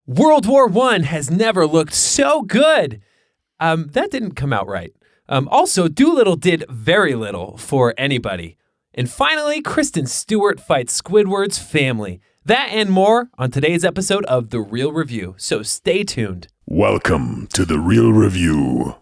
World War I has never looked so good. That didn't come out right. Also, Dolittle did very little for anybody. And finally, Kristen Stewart fights Squidward's family. That and more on today's episode of The Reel Review, so stay tuned. Welcome to The Reel Review.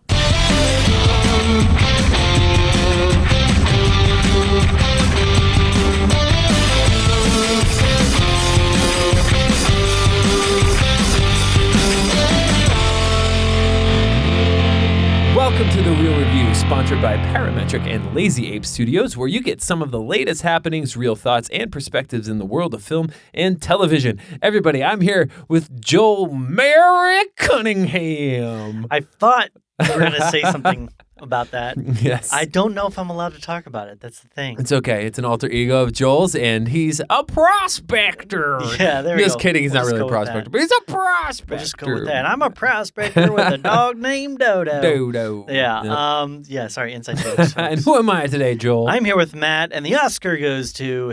Welcome to The Reel Review, sponsored by Parametric and Lazy Ape Studios, where you get some of the latest happenings, real thoughts, and perspectives in the world of film and television. Everybody, I'm here with Joel Merrick Cunningham. I thought you were going to say something about that. Yes. I don't know if I'm allowed to talk about it. That's the thing. It's okay. It's an alter ego of Joel's, and he's a prospector. Yeah, there we go. Just kidding. He's We'll not just really a go with prospector, that. but he's a prospector. We'll just go with that. I'm a prospector with a dog named Dodo. Dodo. Yeah. Sorry, inside jokes. And who am I today, Joel? I'm here with Matt, and the Oscar goes to,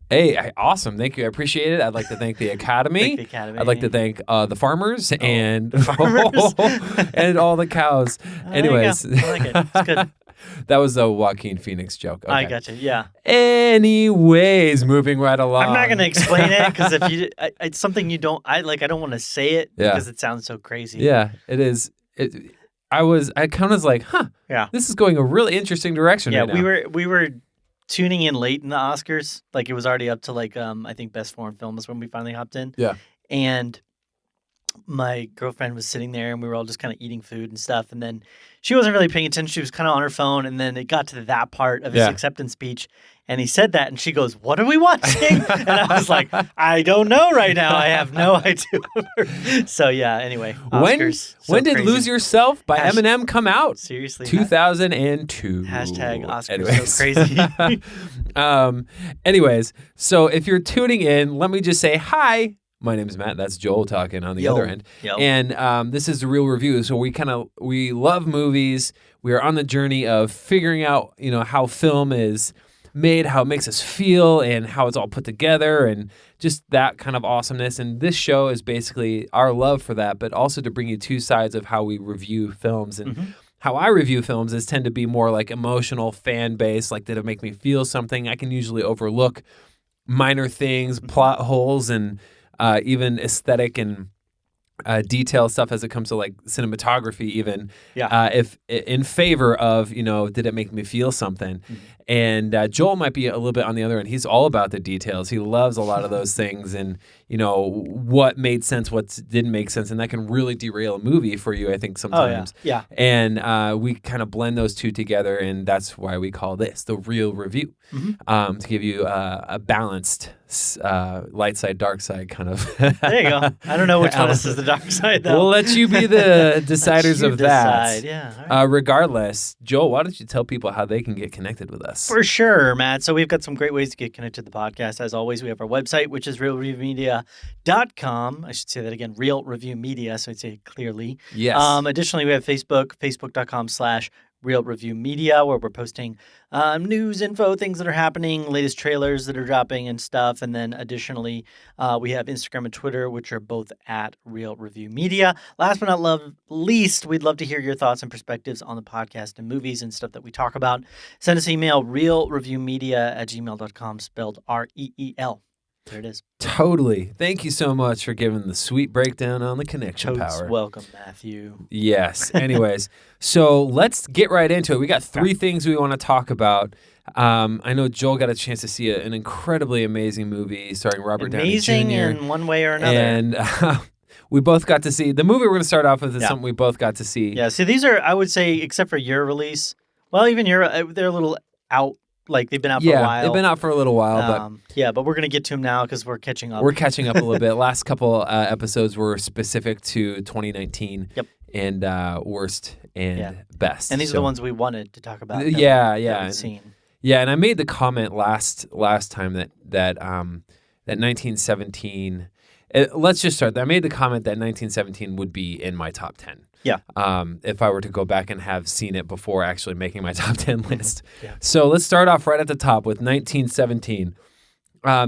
Hey, awesome. Thank you. I appreciate it. I'd like to thank the Academy. Thank the Academy. I'd like to thank the farmers and farmers. and all the cows. Anyways. There you go. I like it. It's good. That was a Joaquin Phoenix joke. Okay. I got you. Yeah. Anyways, moving right along. I'm not going to explain it because if you, it's something you don't. I don't want to say it because it sounds so crazy. Yeah, it is. I kind of was like, Yeah. this is going a really interesting direction. Yeah. right now. We were tuning in late in the Oscars. Like it was already up to I think Best Foreign Film is when we finally hopped in. Yeah. And my girlfriend was sitting there and we were all just kind of eating food and stuff. And then she wasn't really paying attention. She was kind of on her phone. And then it got to that part of his acceptance speech. And he said that. And she goes, "What are we watching?" And I was like, "I don't know right now. I have no idea." So yeah, anyway. Oscars, when did crazy. Lose Yourself by Eminem come out? Seriously. 2002. Hashtag Oscars Anyways. so crazy. Anyways, so if you're tuning in, let me just say hi. My name is Matt. That's Joel talking on the other end. Yo. And this is The Reel Review. So we love movies. We are on the journey of figuring out, how film is made, how it makes us feel, and how it's all put together, and just that kind of awesomeness. And this show is basically our love for that, but also to bring you two sides of how we review films. And how I review films is tend to be more like emotional, fan base, like did it make me feel something? I can usually overlook minor things, plot holes, and even aesthetic and detail stuff as it comes to like cinematography even, if in favor of, did it make me feel something? And Joel might be a little bit on the other end. He's all about the details. He loves a lot of those things and, what made sense, what didn't make sense. And that can really derail a movie for you, I think, sometimes. Oh, yeah. And we kind of blend those two together. And that's why we call this The Reel Review, to give you a balanced light side, dark side kind of. There you go. I don't know which one is the dark side, though. We'll let you be the deciders of that. Yeah. All right. Regardless, Joel, why don't you tell people how they can get connected with us? For sure, Matt. So we've got some great ways to get connected to the podcast. As always, we have our website, which is reelreviewmedia.com. I should say that again, Reel Review Media, so I'd say it clearly. Yes. Additionally, we have Facebook, facebook.com/Reel Review Media, where we're posting news, info, things that are happening, latest trailers that are dropping and stuff. And then additionally, we have Instagram and Twitter, which are both at Reel Review Media. Last but not least, we'd love to hear your thoughts and perspectives on the podcast and movies and stuff that we talk about. Send us an email, reelreviewmedia@gmail.com, spelled REEL. There it is. Totally. Thank you so much for giving the sweet breakdown on the connection power. Welcome, Matthew. Yes. Anyways, so let's get right into it. We got three things we want to talk about. I know Joel got a chance to see an incredibly amazing movie starring Robert Downey Jr. in one way or another. And we both got to see the movie we're going to start off with is something we both got to see. Yeah. See, these are, I would say, except for your release, well, even your, they're a little out. Like they've been out for a while. Yeah, they've been out for a little while, but but we're gonna get to them now because we're catching up. We're catching up a little bit. Last couple episodes were specific to 2019. Yep. And worst and best. And these are the ones we wanted to talk about. That we've seen. Yeah, and I made the comment last time that 1917. Let's just start. I made the comment that 1917 would be in my top 10. Yeah. If I were to go back and have seen it before actually making my top 10 list. Yeah. So let's start off right at the top with 1917.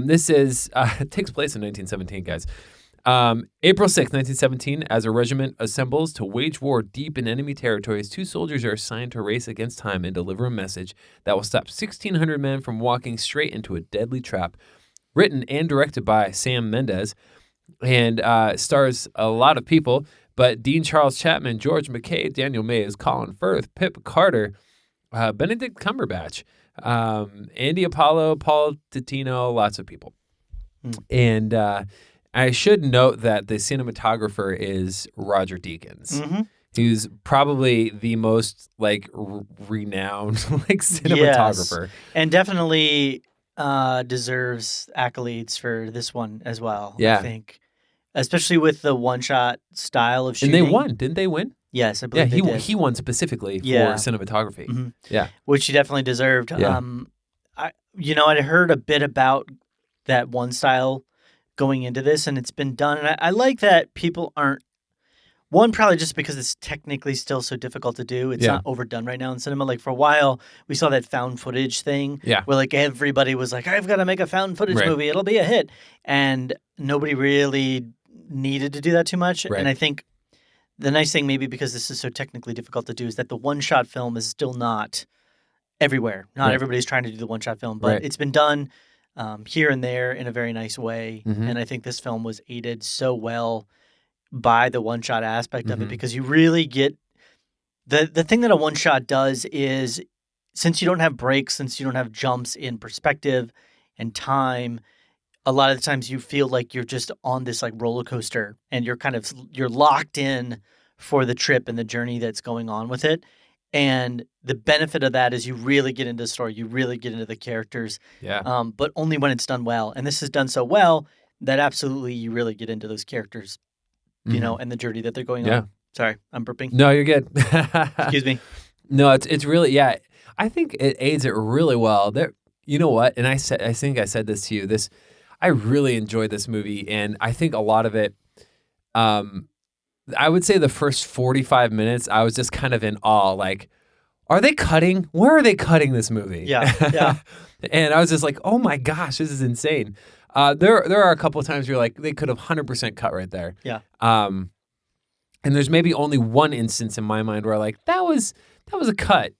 This is it takes place in 1917, guys. April 6th, 1917, as a regiment assembles to wage war deep in enemy territories, 2 soldiers are assigned to race against time and deliver a message that will stop 1,600 men from walking straight into a deadly trap. Written and directed by Sam Mendes, and stars a lot of people, but Dean Charles Chapman, George McKay, Daniel Mays, Colin Firth, Pip Carter, Benedict Cumberbatch, Andy Apollo, Paul Titino, lots of people. And I should note that the cinematographer is Roger Deakins. Who's probably the most renowned cinematographer. Yes. And definitely deserves accolades for this one as well. Yeah. I think, especially with the one-shot style of shooting. And they won, didn't they win? Yes, I believe they did. He won specifically for cinematography. Yeah, which he definitely deserved. Yeah. I heard a bit about that one style going into this, and it's been done. And I like that people aren't. One, probably just because it's technically still so difficult to do. It's not overdone right now in cinema. Like, for a while, we saw that found footage thing where, everybody was like, I've got to make a found footage movie. It'll be a hit. And nobody really needed to do that too much. Right. And I think the nice thing, maybe because this is so technically difficult to do, is that the one-shot film is still not everywhere. Not everybody's trying to do the one-shot film. But it's been done here and there in a very nice way. And I think this film was aided so well by the one-shot aspect of it, because you really get the thing that a one-shot does is, since you don't have breaks, since you don't have jumps in perspective and time, a lot of the times you feel like you're just on this roller coaster, and you're locked in for the trip and the journey that's going on with it. And the benefit of that is you really get into the story, you really get into the characters, but only when it's done well. And this is done so well that absolutely you really get into those characters. And the journey that they're going on. Sorry, I'm burping. No, you're good. Excuse me. No, it's really, I think it aids it really well. You know what? And I think I said this to you. I really enjoyed this movie, and I think a lot of it. I would say the first 45 minutes, I was just kind of in awe. Like, are they cutting? Where are they cutting this movie? Yeah. And I was just like, oh my gosh, this is insane. There are a couple of times where you're like, they could have 100% cut right there. Yeah. And there's maybe only one instance in my mind where that was a cut,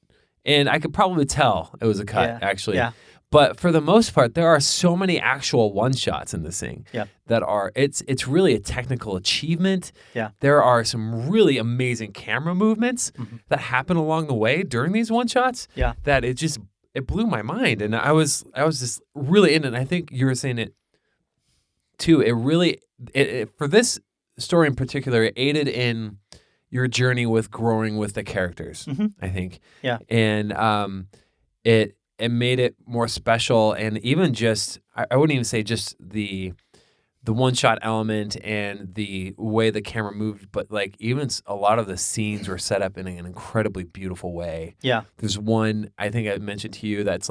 and I could probably tell it was a cut actually. Yeah. But for the most part, there are so many actual one shots in this thing that are it's really a technical achievement. Yeah. There are some really amazing camera movements that happen along the way during these one shots. Yeah. That it blew my mind, and I was just really in it. And I think you were saying it too. It really for this story in particular, it aided in your journey with growing with the characters. I think. Yeah. And it made it more special, and even just I wouldn't even say just the one shot element and the way the camera moved, but even a lot of the scenes were set up in an incredibly beautiful way. Yeah. There's one I think I mentioned to you that's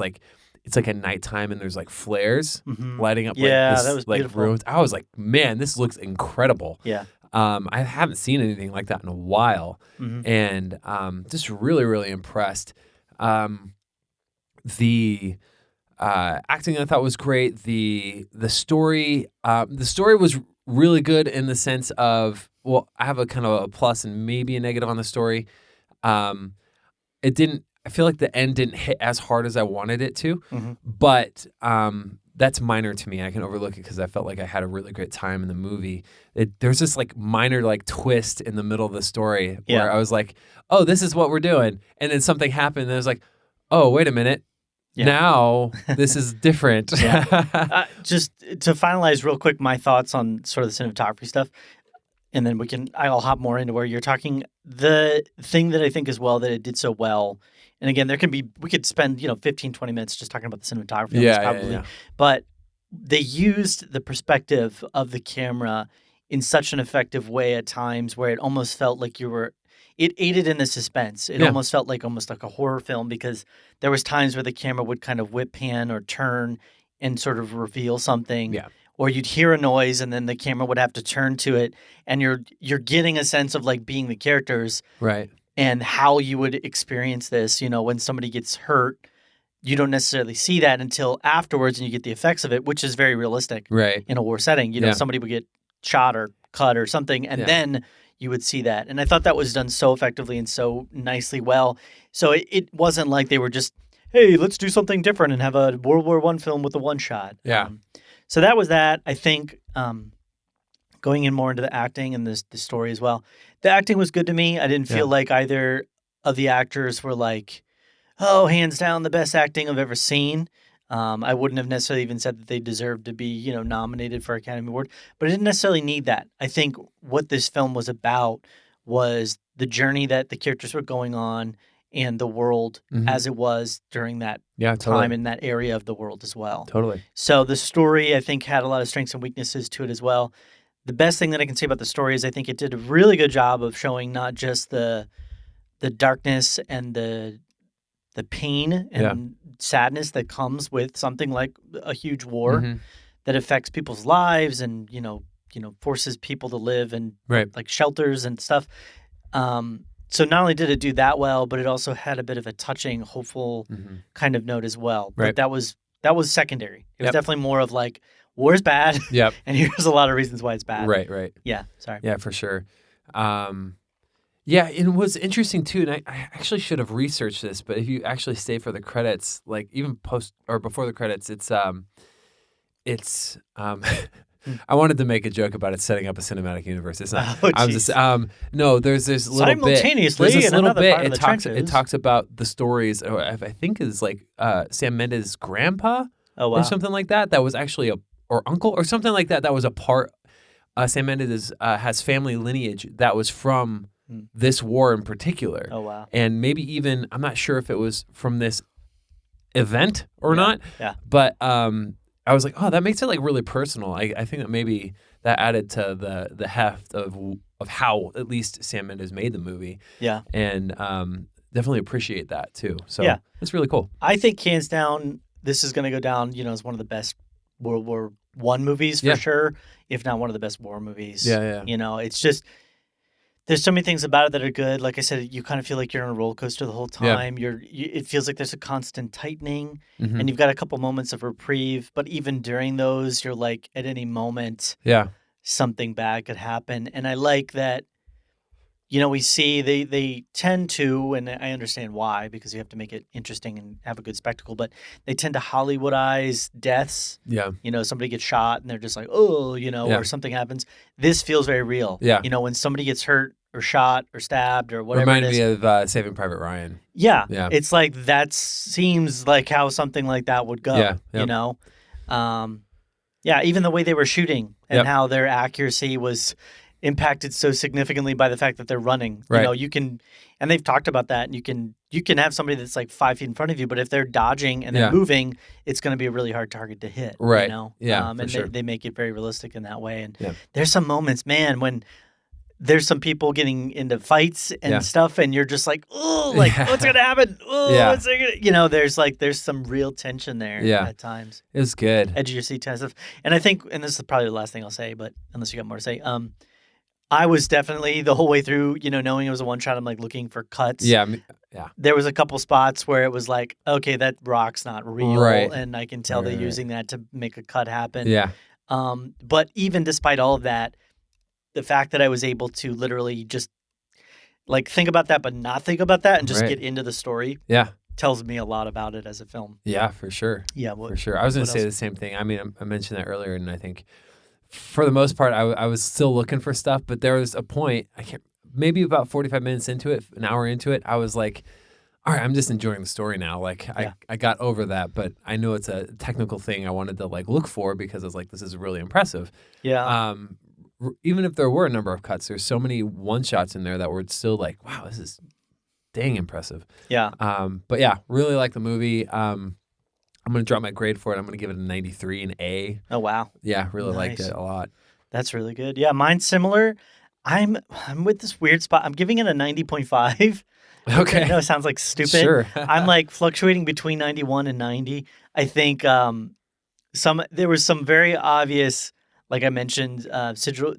it's at nighttime, and there's flares lighting up that was beautiful. rooms. I was like, man, this looks incredible. Yeah. I haven't seen anything like that in a while, and just really, really impressed. The acting I thought was great. The story was really good in the sense of, well, I have a kind of a plus and maybe a negative on the story. It didn't. I feel like the end didn't hit as hard as I wanted it to, but that's minor to me. I can overlook it because I felt like I had a really great time in the movie. There's this minor twist in the middle of the story where I was like, oh, this is what we're doing, and then something happened, and I was like, oh, wait a minute. Yeah. Now this is different. Just to finalize real quick my thoughts on sort of the cinematography stuff, and then I'll hop more into where you're talking. The thing that I think as well that it did so well, and again, we could spend 15, 20 minutes just talking about the cinematography. Probably. But they used the perspective of the camera in such an effective way at times where it almost felt like it aided in the suspense. It almost felt like a horror film, because there was times where the camera would kind of whip pan or turn and sort of reveal something. Yeah. Or you'd hear a noise and then the camera would have to turn to it, and you're getting a sense of being the characters. Right. And how you would experience this, when somebody gets hurt, you don't necessarily see that until afterwards, and you get the effects of it, which is very realistic. Right. In a war setting, somebody would get shot or cut or something, and Yeah. then you would see that. And I thought that was done so effectively and so nicely well. So it wasn't like they were just, hey, let's do something different and have a World War I film with a one shot. Yeah. So that was that. I think going in more into the acting and the story as well. The acting was good to me. I didn't feel like either of the actors were like, oh, hands down, the best acting I've ever seen. I wouldn't have necessarily even said that they deserved to be, nominated for Academy Award, but I didn't necessarily need that. I think what this film was about was the journey that the characters were going on and the world as it was during that time in that area of the world as well. Totally. So the story, I think, had a lot of strengths and weaknesses to it as well. The best thing that I can say about the story is I think it did a really good job of showing not just the darkness and the pain and sadness that comes with something like a huge war that affects people's lives and forces people to live in like shelters and stuff. So not only did it do that well, but it also had a bit of a touching, hopeful kind of note as well. But that was secondary. It was definitely more of like, war is bad. Yep. And here's a lot of reasons why it's bad. Right. Yeah. Sorry. Yeah, for sure. Yeah, and it was interesting too, and I actually should have researched this, but if you actually stay for the credits, like even post or before the credits, it's I wanted to make a joke about it setting up a cinematic universe. It's not. Oh, I'm just no. There's this little bit. Simultaneously, There's this in little another bit. part of the It talks about the stories. I think is like Sam Mendes' grandpa or something like that. That was actually or uncle or something like that. That was a part. Sam Mendes has family lineage that was from this war in particular. Oh, wow. And maybe even, I'm not sure if it was from this event or not. Yeah. But I was like, oh, that makes it like really personal. I think that maybe that added to the heft of how at least Sam Mendes made the movie. Yeah. And definitely appreciate that too. So it's really cool. I think hands down, this is going to go down, as one of the best World War I movies for sure, if not one of the best war movies. Yeah. It's just, there's so many things about it that are good. Like I said, you kind of feel like you're on a roller coaster the whole time. It feels like there's a constant tightening, and you've got a couple moments of reprieve. But even during those, you're like, at any moment, something bad could happen. And I like that, we see they tend to, and I understand why, because you have to make it interesting and have a good spectacle, but they tend to Hollywoodize deaths. Yeah. Somebody gets shot and they're just like, oh, or something happens. This feels very real. Yeah. When somebody gets hurt or shot or stabbed or whatever Reminded it is. me of Saving Private Ryan. Yeah. Yeah. It's like that seems like how something like that would go. Yeah. Even the way they were shooting and how their accuracy was impacted so significantly by the fact that they're running. Right. You can, and they've talked about that, and you can have somebody that's like 5 feet in front of you, but if they're dodging and they're moving, it's going to be a really hard target to hit. Right. Yeah. For and sure. they make it very realistic in that way. And there's some moments, man, when there's some people getting into fights and stuff, and you're just like, oh, like what's gonna happen? Oh, what's gonna, there's some real tension there at times. It was good. Edge of your seat kind of stuff. And I think, and this is probably the last thing I'll say, but unless you got more to say, I was definitely the whole way through, knowing it was a one shot, I'm like looking for cuts. Yeah. There was a couple spots where it was like, okay, that rock's not real, Right. and I can tell they're using that to make a cut happen. Yeah. But even despite all of that, the fact that I was able to literally just like think about that, but not think about that, and just get into the story, tells me a lot about it as a film. Yeah, for sure. Yeah, for sure. I was going to say the same thing. I mean, I mentioned that earlier, and I think for the most part, I was still looking for stuff, but there was a point, maybe about 45 minutes into it, an hour into it, I was like, all right, I'm just enjoying the story now. Like I got over that, but I know it's a technical thing I wanted to like look for, because I was like, this is really impressive. Yeah. Even if there were a number of cuts, there's so many one shots in there that were still like, wow, this is dang impressive. Yeah. But yeah, really like the movie. I'm going to drop my grade for it. I'm going to give it a 93, an A. Oh, wow. Yeah, really liked Nice. it a lot. That's really good. Yeah, mine's similar. I'm with this weird spot. I'm giving it a 90.5. Okay. I know it sounds like stupid. Sure. I'm like fluctuating between 91 and 90. I think there was some very obvious, like I mentioned,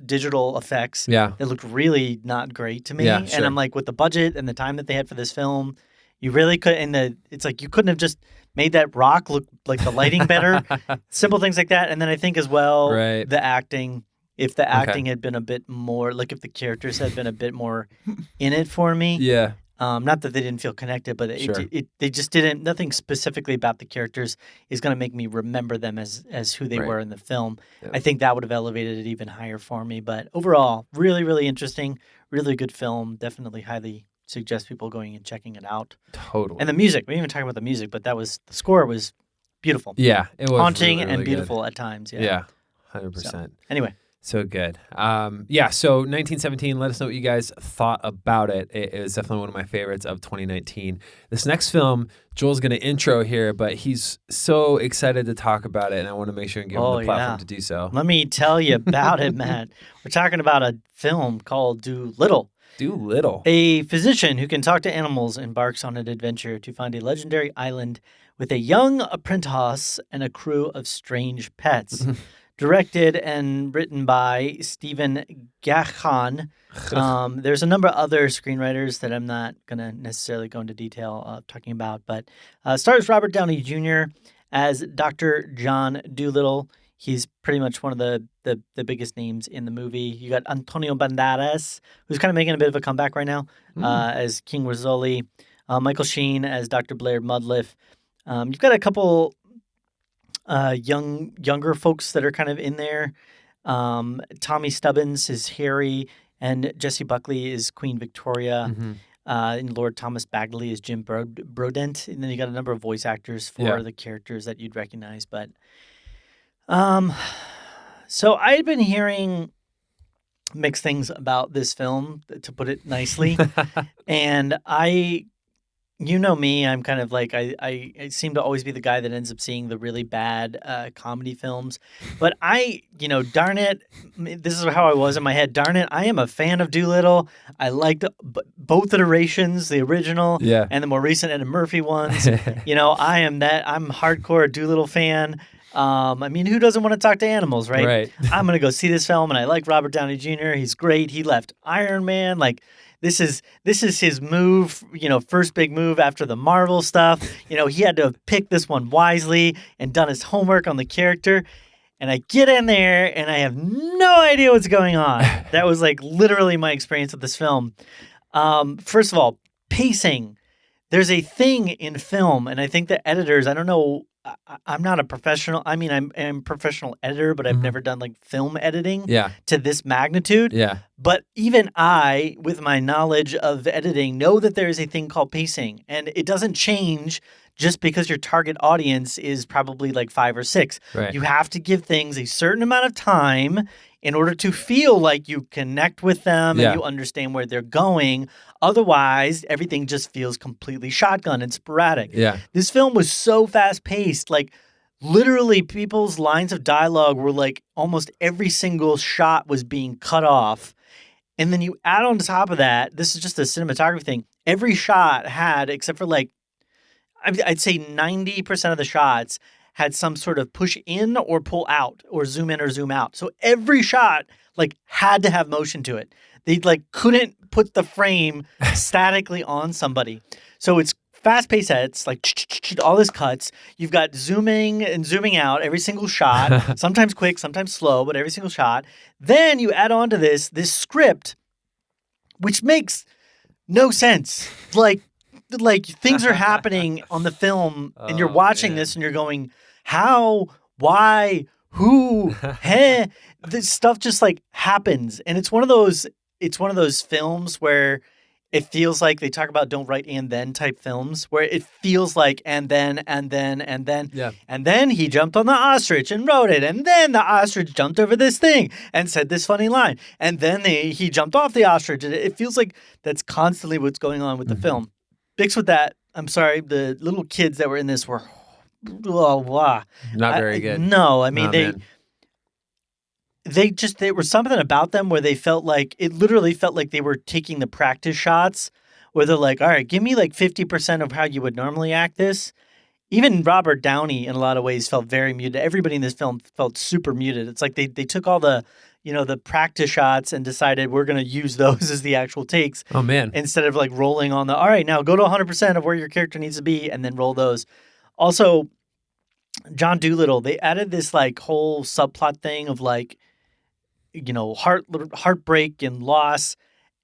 digital effects Yeah. that looked really not great to me. Yeah, And sure. I'm like, with the budget and the time that they had for this film, you really could, it's like you couldn't have just made that rock look like the lighting better. Simple things like that. And then I think as well, Right. the acting if the acting had been a bit more, like if the characters had been a bit more in it for me. Yeah. Not that they didn't feel connected, but they just didn't. Nothing specifically about the characters is going to make me remember them as who they were in the film. Yeah. I think that would have elevated it even higher for me. But overall, really, really interesting, really good film. Definitely highly suggest people going and checking it out. Totally. And the music, we didn't even talk about the music, but the score was beautiful. Yeah, it was haunting really, really and beautiful good. at times. Yeah, 100%. Anyway. So good. So 1917, let us know what you guys thought about it. It is definitely one of my favorites of 2019. This next film, Joel's going to intro here, but he's so excited to talk about it, and I want to make sure and give him the platform to do so. Let me tell you about it, Matt. We're talking about a film called Dolittle. Dolittle. A physician who can talk to animals embarks on an adventure to find a legendary island with a young apprentice and a crew of strange pets. Directed and written by Stephen Gachan. There's a number of other screenwriters that I'm not going to necessarily go into detail of talking about, but stars Robert Downey Jr. as Dr. John Dolittle. He's pretty much one of the biggest names in the movie. You got Antonio Banderas, who's kind of making a bit of a comeback right now, as King Rizzoli. Michael Sheen as Dr. Blair Mudliff. You've got a couple younger folks that are kind of in there. Tommy Stubbins is Harry, and Jessie Buckley is Queen Victoria. And Lord Thomas Bagley is Jim Brodent. And then you got a number of voice actors for the characters that you'd recognize. But so I had been hearing mixed things about this film, to put it nicely. And you know me, I'm kind of like, I seem to always be the guy that ends up seeing the really bad comedy films. But darn it, this is how I was in my head. Darn it, I am a fan of Dolittle. I liked both iterations, the original and the more recent Ed and Murphy ones. I'm hardcore Dolittle fan. Who doesn't want to talk to animals, right? I'm going to go see this film, and I like Robert Downey Jr. He's great. He left Iron Man. Like, this is his move, first big move after the Marvel stuff. He had to have picked this one wisely and done his homework on the character. And I get in there, and I have no idea what's going on. That was, like, literally my experience with this film. First of all, pacing. There's a thing in film, and I think the editors, I don't know, I'm not a professional. I'm a professional editor, but I've never done like film editing to this magnitude. But even I, with my knowledge of editing, know that there is a thing called pacing, and it doesn't change just because your target audience is probably like 5 or 6. You have to give things a certain amount of time in order to feel like you connect with them and you understand where they're going. Otherwise, everything just feels completely shotgun and sporadic. This film was so fast-paced. Like, literally, people's lines of dialogue were like almost every single shot was being cut off. And then you add on top of that, this is just a cinematography thing. Every shot had, except for like, I'd say 90% of the shots had some sort of push in or pull out or zoom in or zoom out. So every shot like had to have motion to it. They like couldn't put the frame statically on somebody. So it's fast-paced sets, like all this cuts. You've got zooming and zooming out every single shot, sometimes quick, sometimes slow, but every single shot. Then you add on to this script, which makes no sense. Like things are happening on the film, and you're watching this, and you're going, how, why, who, heh? This stuff just like happens, and it's one of those films where it feels like they talk about don't write and then type films, where it feels like and then. And then he jumped on the ostrich and wrote it. And then the ostrich jumped over this thing and said this funny line. And then he jumped off the ostrich. And it feels like that's constantly what's going on with the film. Mixed with that, I'm sorry, the little kids that were in this were not very good. No, I mean, there was something about them where it literally felt like they were taking the practice shots where they're like, all right, give me like 50% of how you would normally act this. Even Robert Downey in a lot of ways felt very muted. Everybody in this film felt super muted. It's like they took all the practice shots and decided we're going to use those as the actual takes. Oh, man. Instead of like rolling on all right, now go to 100% of where your character needs to be and then roll those. Also, John Dolittle, they added this like whole subplot thing of like, heartbreak and loss.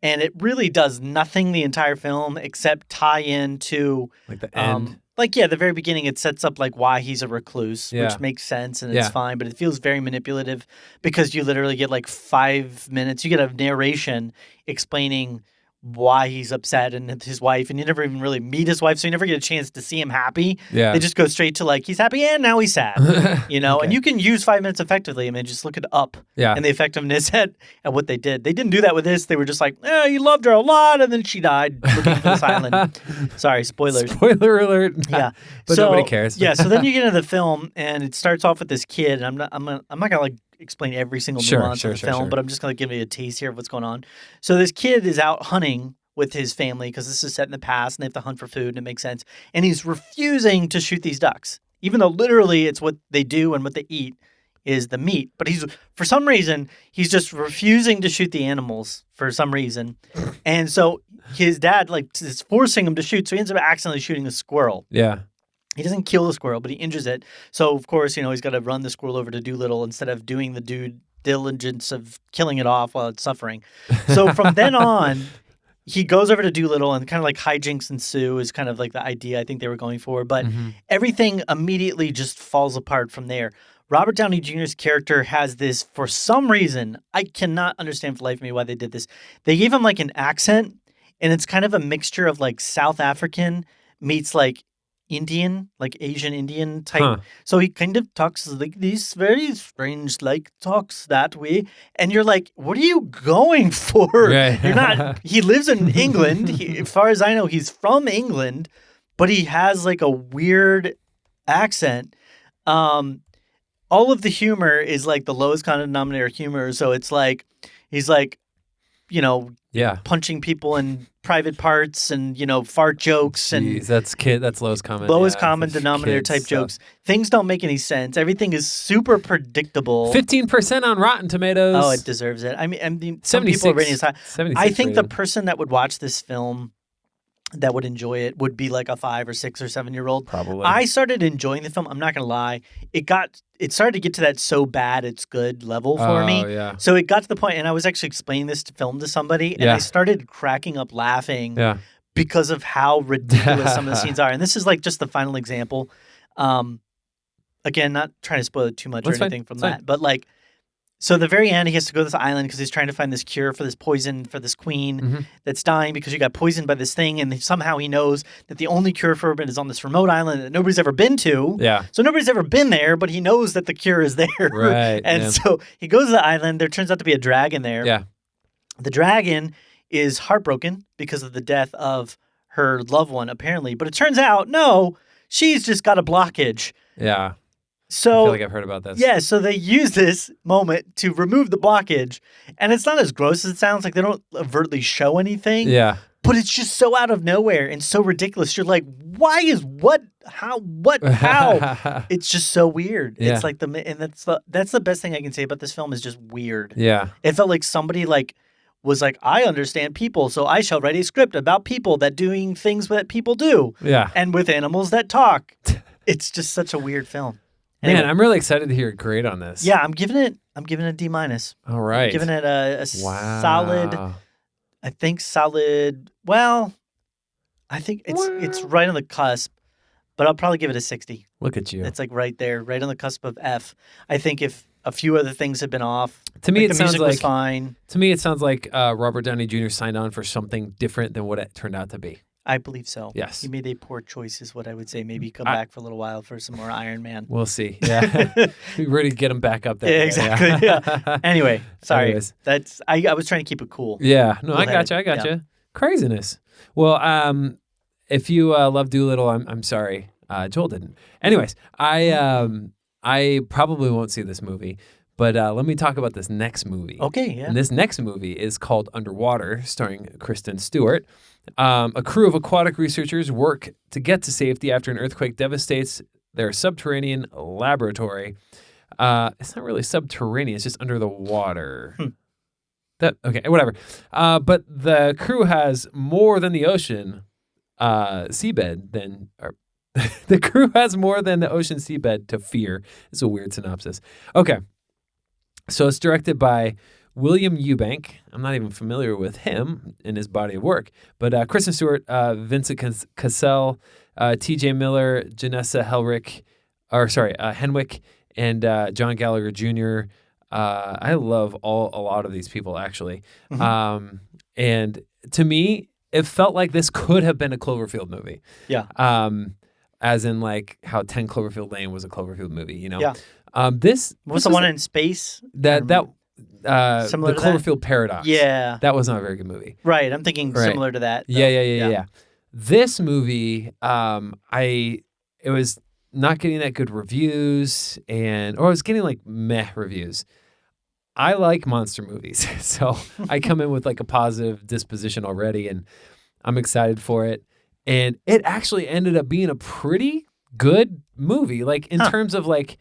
And it really does nothing the entire film except tie into Like the end. the very beginning it sets up like why he's a recluse, Yeah. which makes sense and Yeah. it's fine, but it feels very manipulative because you literally get like 5 minutes. You get a narration explaining why he's upset and his wife, and you never even really meet his wife, so you never get a chance to see him happy. Yeah. They just go straight to like he's happy and now he's sad. And Okay. you can use 5 minutes effectively. I mean, just look at Up Yeah. and the effectiveness at what they did. They didn't do that with this. They were just like, you loved her a lot, and then she died looking for this island. Sorry, spoilers. Spoiler alert. Yeah, But nobody cares. Yeah, so then you get into the film, and it starts off with this kid. And I'm not gonna like explain every single nuance of the film, but I'm just gonna give you a taste here of what's going on. So this kid is out hunting with his family because this is set in the past, and they have to hunt for food, and it makes sense. And he's refusing to shoot these ducks, even though literally it's what they do and what they eat is the meat. But for some reason, he's just refusing to shoot the animals for some reason. And so his dad is forcing him to shoot. So he ends up accidentally shooting a squirrel. Yeah. He doesn't kill the squirrel, but he injures it. So, of course, he's got to run the squirrel over to Dolittle instead of doing the due diligence of killing it off while it's suffering. So from then on, he goes over to Dolittle, and kind of like hijinks ensue is kind of like the idea I think they were going for. But everything immediately just falls apart from there. Robert Downey Jr.'s character has this, for some reason, I cannot understand for the life of me why they did this. They gave him like an accent, and it's kind of a mixture of like South African meets like Indian, like Asian Indian type. Huh. So he kind of talks like these very strange, like talks that way. And you're like, what are you going for? Right. You're not, he lives in England. As far as I know, he's from England, but he has like a weird accent. All of the humor is like the lowest common denominator humor. So it's like, he's like, Yeah. punching people in private parts and, fart jokes and Jeez, that's lowest common. common denominator kids type stuff. jokes. Things don't make any sense. Everything is super predictable. 15% on Rotten Tomatoes. Oh, it deserves it. I mean, some people are rating it high. 76 I think the rated. person that would watch this film that would enjoy it would be like a 5 or 6 or 7 year old. Probably. I started enjoying the film. I'm not gonna lie. It started to get to that so bad it's good level for me. Oh, yeah. So it got to the point, and I was actually explaining this film to somebody, and Yeah. I started cracking up laughing Yeah. because of how ridiculous some of the scenes are. And this is like just the final example. Again, not trying to spoil it too much That's or fine. anything from It's that, but like, so at the very end, he has to go to this island because he's trying to find this cure for this poison for this queen that's dying because she got poisoned by this thing. And somehow he knows that the only cure for it is on this remote island that nobody's ever been to. Yeah. So nobody's ever been there, but he knows that the cure is there. Right, And yeah. so he goes to the island. There turns out to be a dragon there. Yeah. The dragon is heartbroken because of the death of her loved one, apparently. But it turns out, no, she's just got a blockage. Yeah. I So feel like I've heard about this. yeah, so they use this moment to remove the blockage, and it's not as gross as it sounds. Like they don't overtly show anything, Yeah. but it's just so out of nowhere and so ridiculous. You're like, why is what? How? What? How? It's just so weird. Yeah. It's like and that's the best thing I can say about this film is just weird. Yeah. It felt like somebody was like, I understand people, so I shall write a script about people that doing things that people do, Yeah. and with animals that talk. It's just such a weird film. Anyway. Man, I'm really excited to hear a grade on this. Yeah, I'm giving it a D-. All right. Giving it a Wow. solid. I think solid. Well, I think it's right on the cusp, but I'll probably give it a 60. Look at you. It's like right there, right on the cusp of F. I think if a few other things had been off, To me, like it the sounds music was like fine. To me, it sounds like Robert Downey Jr. signed on for something different than what it turned out to be. I believe so. Yes. He made a poor choice, is what I would say. Maybe come back for a little while for some more Iron Man. We'll see. Yeah. We really get him back up there. Yeah, exactly. Yeah. Anyway, sorry. Anyways. I was trying to keep it cool. Yeah. No, I Cool-headed. gotcha. I gotcha. Craziness. Well, if you love Dolittle, I'm sorry. Joel didn't. Anyways, I probably won't see this movie, but let me talk about this next movie. Okay, yeah. And this next movie is called Underwater, starring Kristen Stewart. A crew of aquatic researchers work to get to safety after an earthquake devastates their subterranean laboratory. It's not really subterranean; it's just under the water. Okay, whatever. But the crew has more than the ocean seabed than. The crew has more than the ocean seabed to fear. It's a weird synopsis. Okay. So it's directed by William Eubank. I'm not even familiar with him in his body of work, but Kristen Stewart, Vincent Cassell, T.J. Miller, Janessa Henwick, and John Gallagher Jr. I love a lot of these people actually, and to me, it felt like this could have been a Cloverfield movie. Yeah. As in like how 10 Cloverfield Lane was a Cloverfield movie. You know. Yeah. This was the one in space? The Similar to Cloverfield Paradox. Yeah. That was not a very good movie. Right. I'm thinking similar to that. Yeah. This movie, it was not getting that good reviews, or I was getting like meh reviews. I like monster movies, so I come in with like a positive disposition already, and I'm excited for it. And it actually ended up being a pretty good movie, like in terms of like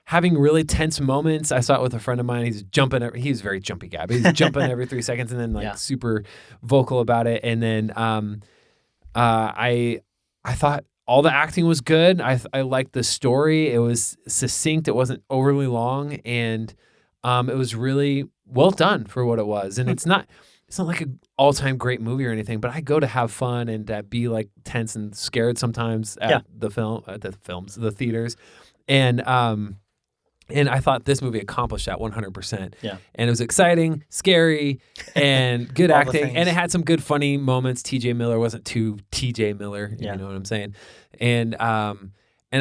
having really tense moments. I saw it with a friend of mine. He's jumping. He's a very jumpy guy, but he's jumping every 3 seconds and then like super vocal about it. And then I thought all the acting was good. I liked the story. It was succinct. It wasn't overly long, and it was really well done for what it was. And it's not like an all-time great movie or anything, but I go to have fun and be like tense and scared sometimes at the theaters. And I thought this movie accomplished that 100%. Yeah. And it was exciting, scary, and good acting. And it had some good funny moments. T.J. Miller wasn't too T.J. Miller, you know what I'm saying? And I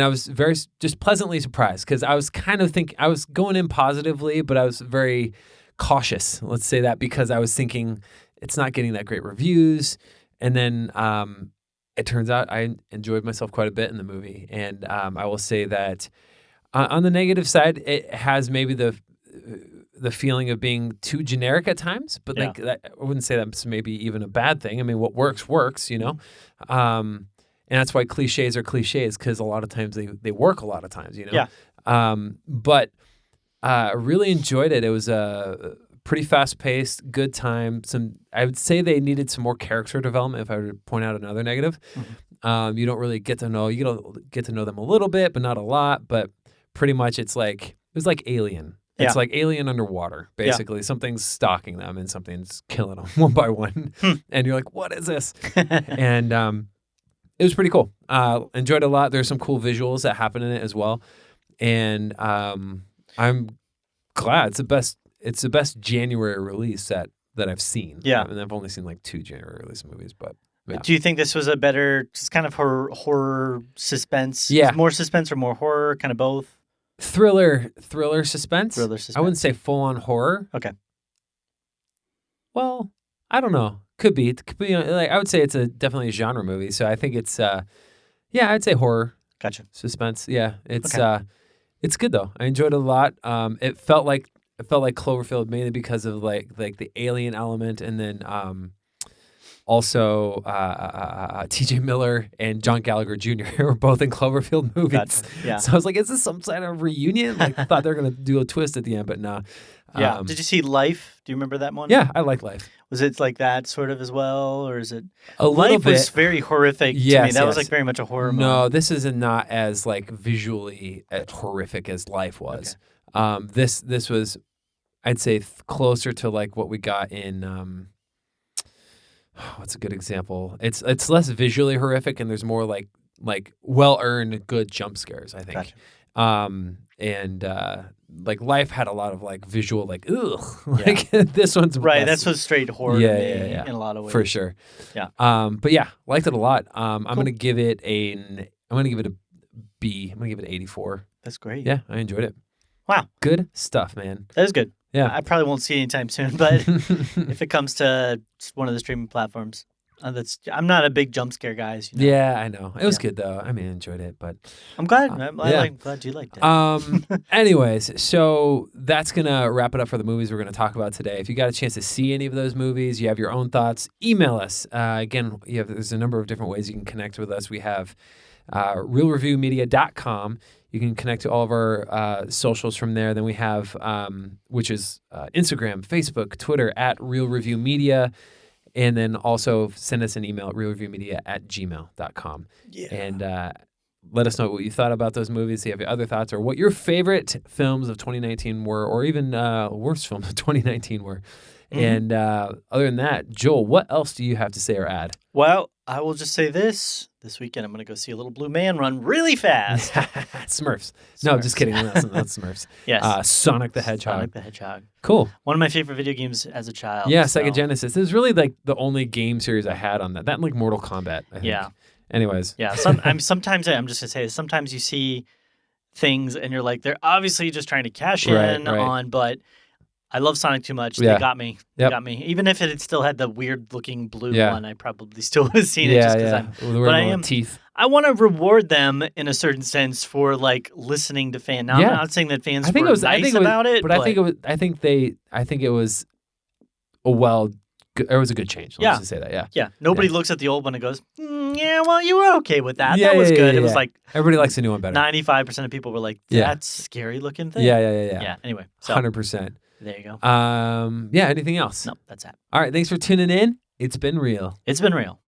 was very just pleasantly surprised because I was kind of I was going in positively, but I was very cautious, let's say that, because I was thinking it's not getting that great reviews. And then it turns out I enjoyed myself quite a bit in the movie. And I will say that on the negative side, it has maybe the feeling of being too generic at times, but like that, I wouldn't say that's maybe even a bad thing. I mean, what works, you know? And that's why cliches are cliches, because a lot of times they work a lot of times, you know? Yeah. But I really enjoyed it. It was a pretty fast-paced, good time. I would say they needed some more character development, if I were to point out another negative. Mm-hmm. You don't really get to know them a little bit, but not a lot. But pretty much it was like Alien. It's like Alien underwater, basically. Yeah. Something's stalking them and something's killing them one by one. And you're like, what is this? And it was pretty cool. Enjoyed it a lot. There's some cool visuals that happen in it as well. And I'm glad it's the best January release that I've seen. Yeah. And I've only seen like 2 January release movies, but yeah. Do you think this was a better, just kind of horror suspense? Yeah. More suspense or more horror, kind of both? Thriller suspense. Thriller suspense. I wouldn't say full on horror. Okay. Well, I don't know. Could be. It could be like, I would say it's definitely a genre movie. So I think it's I'd say horror. Gotcha. Suspense. Yeah. It's good though. I enjoyed it a lot. It felt like Cloverfield mainly because of like the alien element, and then also T.J. Miller and John Gallagher Jr. were both in Cloverfield movies. Gotcha. Yeah. So I was like, is this some kind of reunion? Like I thought they were gonna do a twist at the end, but no. Yeah. Did you see Life? Do you remember that one? Yeah, I like Life. Was it like that sort of as well, or is it? A little Life bit. Was very horrific to me. That was like very much a horror movie. No, this is not as like visually horrific as Life was. Okay. This was, I'd say, closer to like what we got in. What's a good example? It's less visually horrific, and there's more like well-earned good jump scares, I think. Gotcha. And like Life had a lot of like visual like ugh. Like this one's right. That's what's straight horror to me in a lot of ways. For sure. Yeah. But yeah, liked it a lot. I'm gonna give it a B. I'm gonna give it 84. That's great. Yeah, I enjoyed it. Wow. Good stuff, man. That is good. Yeah. I probably won't see it anytime soon, but if it comes to one of the streaming platforms, I'm not a big jump scare guy. As you know. Yeah, I know. It was good though. I mean, I enjoyed it, but I'm glad. I'm glad you liked it. Anyways, so that's gonna wrap it up for the movies we're gonna talk about today. If you got a chance to see any of those movies, you have your own thoughts, email us. Again, there's a number of different ways you can connect with us. We have reelreviewmedia.com. You can connect to all of our socials from there. Then we have, which is Instagram, Facebook, Twitter, @reelreviewmedia. And then also send us an email at reelreviewmedia@gmail.com. Yeah. And let us know what you thought about those movies. See if you have other thoughts or what your favorite films of 2019 were, or even worst films of 2019 were. And other than that, Joel, what else do you have to say or add? Well, I will just say this weekend I'm going to go see a little blue man run really fast. Smurfs. No, just kidding. That's Smurfs. Yes. Sonic the Hedgehog. Sonic the Hedgehog. Cool. One of my favorite video games as a child. Yeah, so. Sega Genesis. It was really like the only game series I had on that. That and like Mortal Kombat, I think. Yeah. Anyways. Yeah. I'm just going to say this. Sometimes you see things and you're like, they're obviously just trying to cash in on, but I love Sonic too much. Yeah. They got me. They got me. Even if it had still had the weird looking blue one, I probably still would have seen it just because but I am teeth. I want to reward them in a certain sense for like listening to fans. Now, I'm not saying that fans were nice about it, but I think it was it was a good change. Let's just say that. Yeah. Nobody looks at the old one and goes, yeah, well, you were okay with that. That was good. It was like everybody likes the new one better. 95% of people were like, that's a scary looking thing. Yeah. Anyway, so 100%. There you go. Anything else? No, that's it. All right. Thanks for tuning in. It's been real. It's been real.